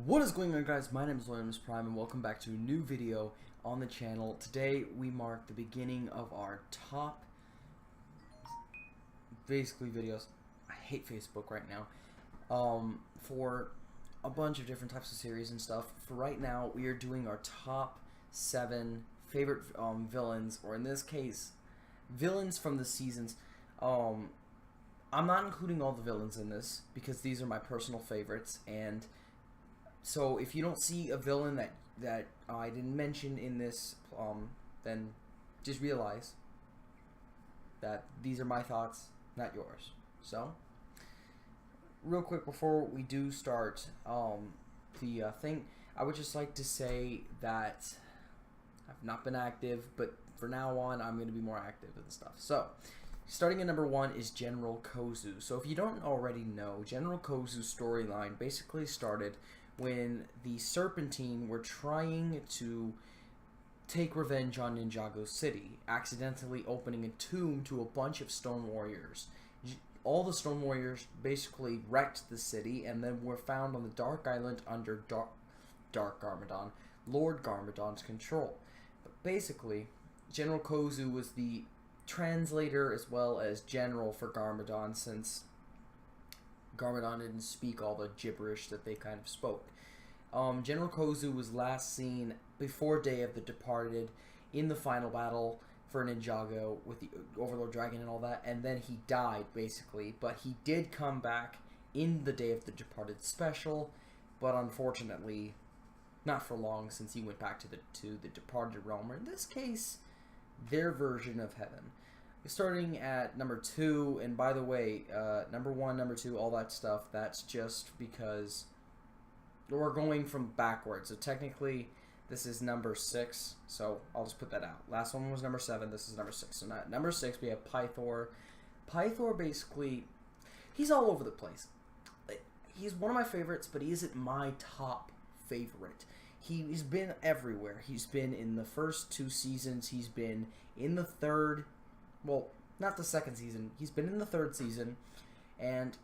What is going on, guys? My name is Williams Prime and welcome back to a new video on the channel. Today we mark the beginning of our top basically videos. I hate Facebook right now. For a bunch of different types of series and stuff. For right now we are doing our top 7 favorite villains, or in this case villains from the seasons. I'm not including all the villains in this because these are my personal favorites, and so if you don't see a villain that I didn't mention in this, then just realize that these are my thoughts, not yours. So, real quick before we do start the thing, I would just like to say that I've not been active, but for now on, I'm going to be more active and stuff. So, starting at number 1 is General Kozu. So, if you don't already know, General Kozu's storyline basically started when the Serpentine were trying to take revenge on Ninjago City, accidentally opening a tomb to a bunch of Stone Warriors. All the Stone Warriors basically wrecked the city and then were found on the Dark Island under Dark Garmadon, Lord Garmadon's control. But basically, General Kozu was the translator as well as general for Garmadon, since Garmadon didn't speak all the gibberish that they kind of spoke. General Kozu was last seen before Day of the Departed in the final battle for Ninjago with the Overlord Dragon and all that, and then he died basically, but he did come back in the Day of the Departed special, but unfortunately not for long, since he went back to the Departed realm, or in this case their version of heaven. Starting at number 2, and by the way, number 1, number 2, all that stuff, that's just because we're going from backwards. So technically, this is number 6, so I'll just put that out. Last one was number 7, this is number 6. So now, number 6, we have Pythor. Pythor, basically, he's all over the place. He's one of my favorites, but he isn't my top favorite. He's been everywhere. He's been in the first 2 seasons. He's been in the third. Well, not the second season. He's been in the 3rd season, and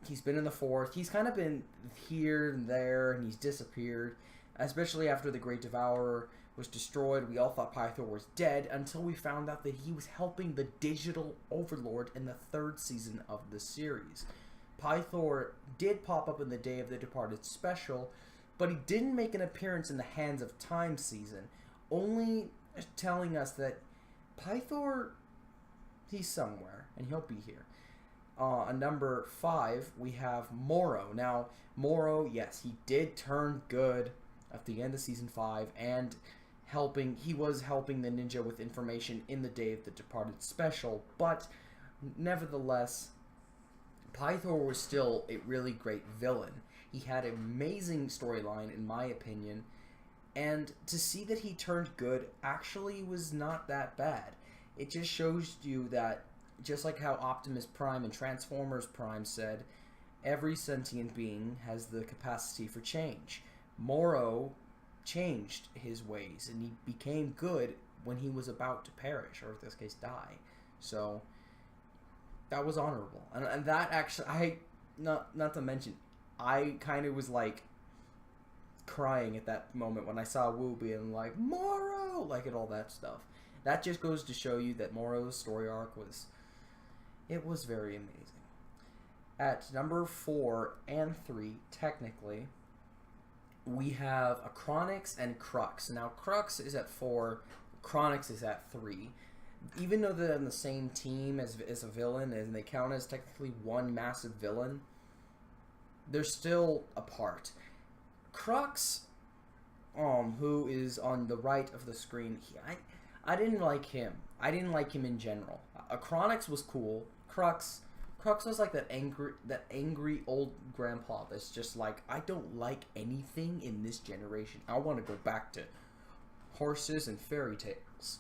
he's been in the 4th. He's kind of been here and there, and he's disappeared. Especially after the Great Devourer was destroyed, we all thought Pythor was dead, until we found out that he was helping the Digital Overlord in the 3rd season of the series. Pythor did pop up in the Day of the Departed special, but he didn't make an appearance in the Hands of Time season, only telling us that Pythor, he's somewhere, and he'll be here. On number 5, we have Moro. Now, Moro, yes, he did turn good at the end of Season 5, and he was helping the ninja with information in the Day of the Departed special, but nevertheless, Pythor was still a really great villain. He had an amazing storyline, in my opinion, and to see that he turned good actually was not that bad. It just shows you that, just like how Optimus Prime and Transformers Prime said, every sentient being has the capacity for change. Moro changed his ways, and he became good when he was about to perish, or in this case die. So that was honorable, and that actually, not to mention, I kind of was like crying at that moment when I saw Wu being like, Moro, like, and all that stuff. That just goes to show you that Moro's story arc was very amazing. At number 4 and 3, technically, we have Achronix and Crux. Now, Crux is at 4, Achronix is at 3. Even though they're on the same team as a villain, and they count as technically one massive villain, they're still apart. Crux, who is on the right of the screen, I didn't like him. I didn't like him in general. Achronix was cool. Crux was like that angry old grandpa that's just like, I don't like anything in this generation. I want to go back to horses and fairy tales.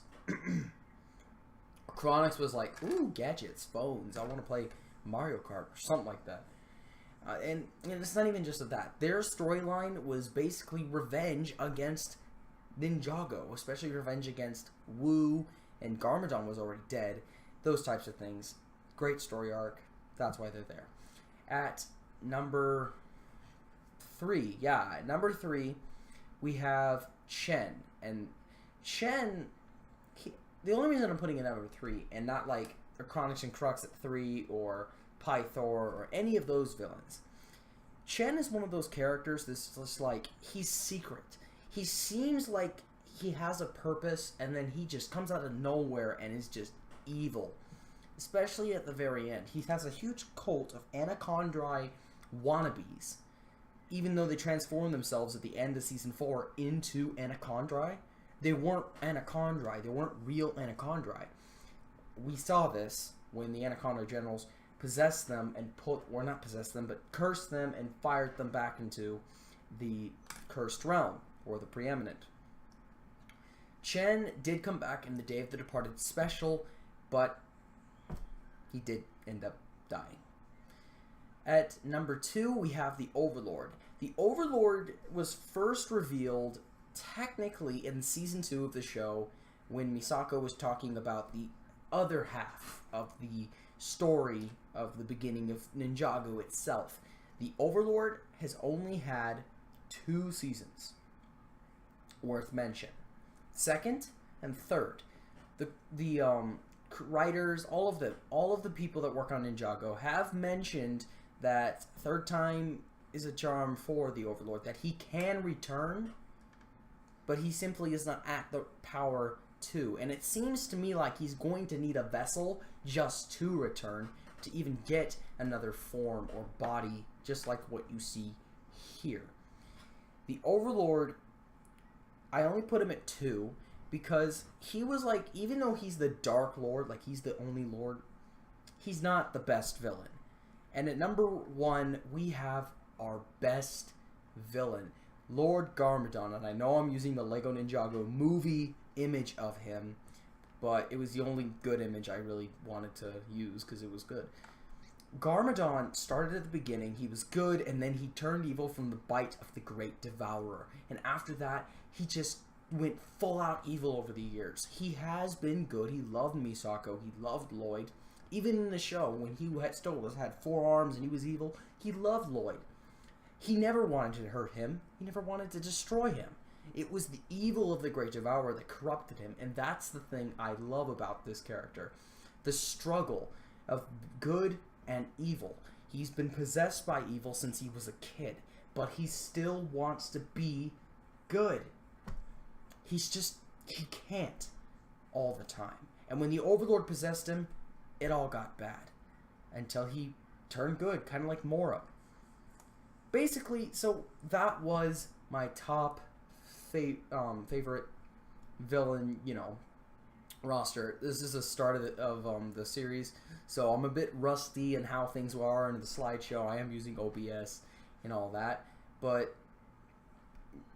Achronix was like, ooh, gadgets, phones. I want to play Mario Kart or something like that. And it's not even just of that. Their storyline was basically revenge against Ninjago, especially revenge against Wu, and Garmadon was already dead. Those types of things. Great story arc. That's why they're there. At number 3, yeah, at number 3, we have Chen. And Chen, the only reason I'm putting it at number 3 and not like Chronix and Crux at 3 or Pythor or any of those villains. Chen is one of those characters that's just like, he's secret. He seems like he has a purpose, and then he just comes out of nowhere and is just evil. Especially at the very end. He has a huge cult of Anachondri wannabes. Even though they transform themselves at the end of Season 4 into Anachondri, they weren't Anachondri. They weren't real Anachondri. We saw this when the Anaconda generals possessed them and not possessed them, but cursed them and fired them back into the cursed realm, or the preeminent. Chen did come back in the Day of the Departed special, but he did end up dying. At number 2, we have the Overlord. The Overlord was first revealed technically in Season 2 of the show when Misako was talking about the other half of the story of the beginning of Ninjago itself. The Overlord has only had 2 seasons worth mention. Second and third. The writers, all of the people that work on Ninjago have mentioned that third time is a charm for the Overlord, that he can return, but he simply is not at the power to. And it seems to me like he's going to need a vessel just to return, to even get another form or body, just like what you see here. The Overlord, I only put him at 2 because he was like, even though he's the Dark Lord, like he's the only Lord, he's not the best villain. And at number 1, we have our best villain, Lord Garmadon. And I know I'm using the Lego Ninjago movie image of him, but it was the only good image I really wanted to use because it was good. Garmadon started at the beginning, he was good, and then he turned evil from the bite of the Great Devourer. And after that, he just went full out evil over the years. He has been good. He loved Misako. He loved Lloyd. Even in the show, when he had 4 arms and he was evil, he loved Lloyd. He never wanted to hurt him. He never wanted to destroy him. It was the evil of the Great Devourer that corrupted him, and that's the thing I love about this character. The struggle of good and evil. He's been possessed by evil since he was a kid, but he still wants to be good. He can't all the time. And when the Overlord possessed him, it all got bad. Until he turned good, kind of like Mora. Basically, so that was my top favorite villain, roster. This is the start of the series, so I'm a bit rusty in how things are in the slideshow. I am using OBS and all that, but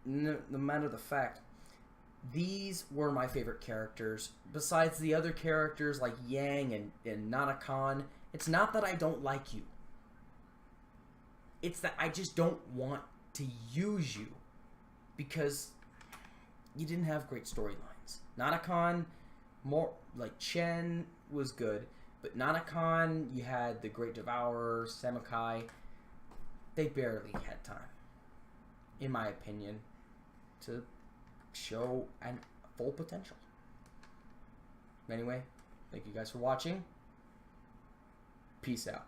no matter the fact, these were my favorite characters. Besides the other characters like Yang and Nanakan, it's not that I don't like you. It's that I just don't want to use you because you didn't have great storylines. Nanakan, more like Chen was good, but Nanakan, you had the Great Devourer, Samukai. They barely had time, in my opinion, to show an full potential. Anyway, thank you guys for watching. Peace out.